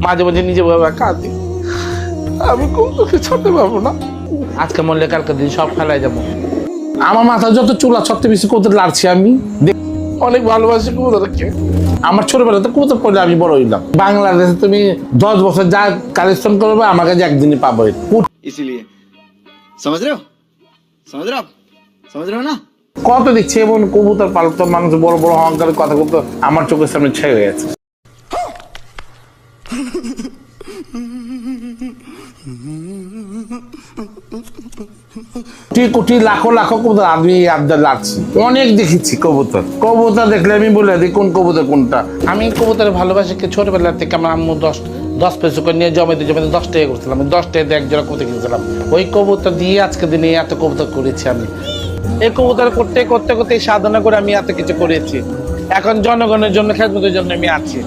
মাঝে মাঝে নিজে বাবা কাঁদি, আমি কবুতরকে ছাড়তে পারবো না। আজকে মরলে কালকে দিন সব খেলায় যাবো। আমার মাথা যত চুলা সবচেয়ে বেশি কবুতর লাড়ছি আমি, অনেক ভালোবাসি কবুতরকে। আমার ছোটবেলাতে কবুতর পড়লে আমি বড় হইলাম। বাংলাদেশে তুমি 10 বছর যা কালেকশন করবে আমার কাছে একদিনই পাবো। इसीलिए समझ रहे हो, समझ रहे हो आप, समझ रहे हो ना। কত দেখছি এমন কবুতর পালতো মানুষ বড় বড় অহংকারের কথা বলতো, আমার চোখের সামনে ছেড়ে গেছে। কোটি কোটি লাখো লাখো কবুতর আমি আবদার লাগছি, অনেক দেখেছি কবুতর। কবুতর দেখলে আমি বলে দিই কোন কবুতর কোনটা। আমি কবুতর ভালোবাসি ছোটবেলা থেকে। আমার আম্মু 10 পয়সা করে নিয়ে জমাতে 10 টাকা করছিলাম, 10 টাকা দিয়ে এক জোড়া কবুতর কিনেছিলাম। ওই কবুতর দিয়ে আজকে দিনে এত কবুতর করেছি আমি। এই কবুতর করতে করতে করতে সাধনা করে আমি এত কিছু করেছি। এখন জনগণের জন্য, খেদমতের জন্য আমি আছি।